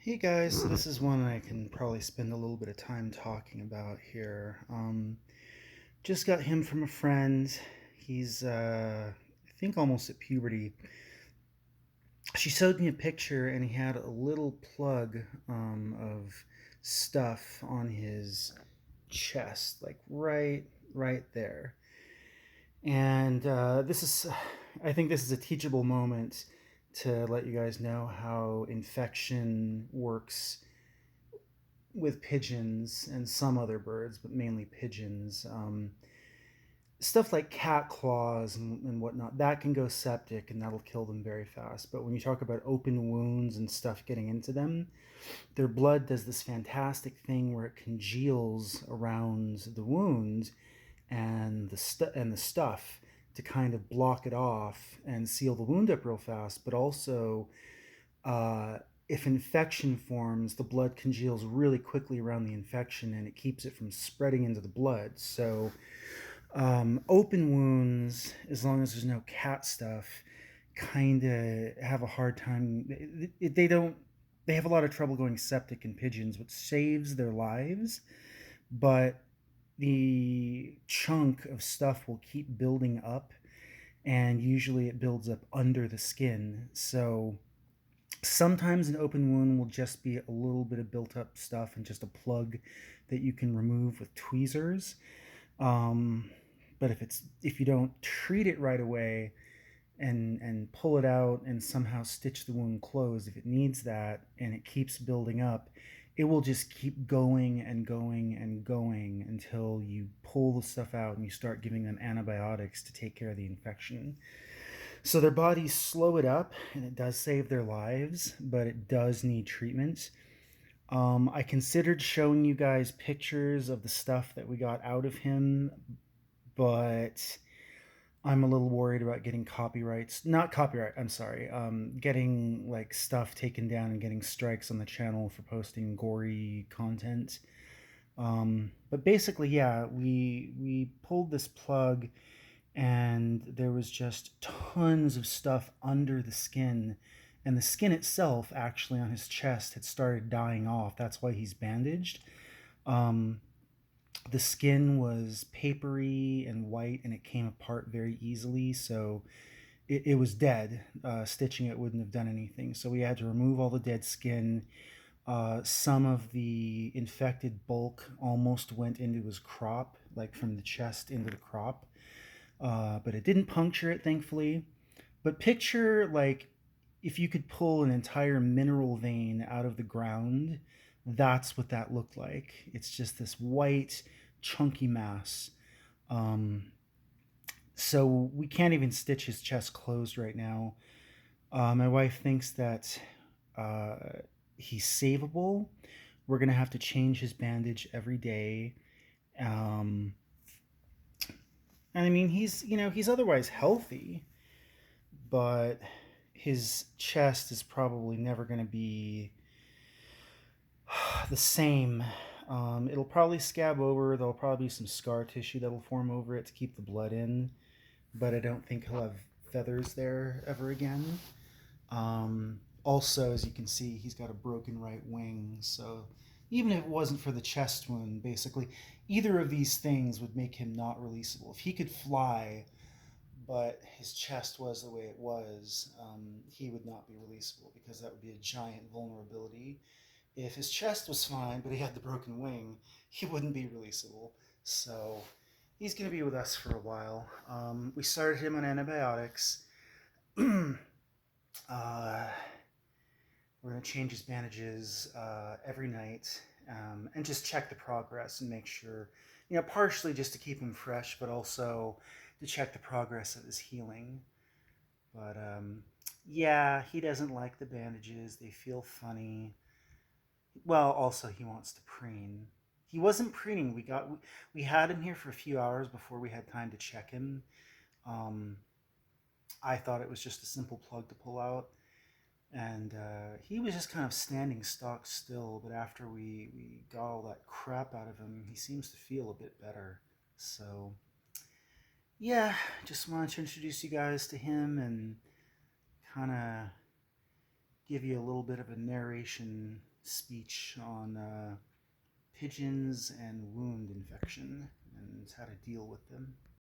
Hey guys, so this is one I can probably spend a little bit of time talking about here. Just got him from a friend. He's, I think, almost at puberty. She showed me a picture, and he had a little plug of stuff on his chest, like right there. And I think this is a teachable moment to let you guys know how infection works with pigeons and some other birds, but mainly pigeons. Stuff like cat claws and whatnot, that can go septic and that'll kill them very fast. But when you talk about open wounds and stuff getting into them, their blood does this fantastic thing where it congeals around the wound and the stuff to kind of block it off and seal the wound up real fast, but also uh, if infection forms, the blood congeals really quickly around the infection and it keeps it from spreading into the blood. So, open wounds, as long as there's no cat stuff, kind of have a hard time. They have a lot of trouble going septic in pigeons, which saves their lives, but the chunk of stuff will keep building up, and usually it builds up under the skin. So, sometimes an open wound will just be a little bit of built up stuff and just a plug that you can remove with tweezers. Um, but if you don't treat it right away and pull it out and somehow stitch the wound closed, if it needs that and it keeps building up, it will just keep going and going and going until you pull the stuff out and you start giving them antibiotics to take care of the infection. So their bodies slow it up, and it does save their lives, but it does need treatment. I considered showing you guys pictures of the stuff that we got out of him, but I'm a little worried about getting copyrights. Not copyright, I'm sorry. Getting like stuff taken down and getting strikes on the channel for posting gory content. But basically, yeah, we pulled this plug and there was just tons of stuff under the skin, and the skin itself actually on his chest had started dying off. That's why he's bandaged. um, the skin was papery and white and it came apart very easily, so it was dead. Stitching it wouldn't have done anything, so we had to remove all the dead skin. Some of the infected bulk almost went into his crop, like from the chest into the crop, but it didn't puncture it, thankfully. But picture like if you could pull an entire mineral vein out of the ground, that's what that looked like. It's just this white, chunky mass. Um, so we can't even stitch his chest closed right now. My wife thinks that uh, he's savable. We're gonna have to change his bandage every day. Um, and I mean, he's otherwise healthy, but his chest is probably never going to be the same. It'll probably scab over. There'll probably be some scar tissue that'll form over it to keep the blood in, but I don't think he'll have feathers there ever again. Also, as you can see, he's got a broken right wing, so even if it wasn't for the chest wound, basically, either of these things would make him not releasable. If he could fly, but his chest was the way it was, he would not be releasable because that would be a giant vulnerability. If his chest was fine, but he had the broken wing, he wouldn't be releasable. So he's going to be with us for a while. We started him on antibiotics. uh, we're going to change his bandages every night, and just check the progress and make sure, partially just to keep him fresh, but also to check the progress of his healing. But yeah, he doesn't like the bandages. They feel funny. Well, also he wants to preen. He wasn't preening. We had him here for a few hours before we had time to check him. Um, I thought it was just a simple plug to pull out, and he was just kind of standing stock still. But after we got all that crap out of him, he seems to feel a bit better. So yeah, just wanted to introduce you guys to him and kind of give you a little bit of a narration speech on pigeons and wound infection and how to deal with them.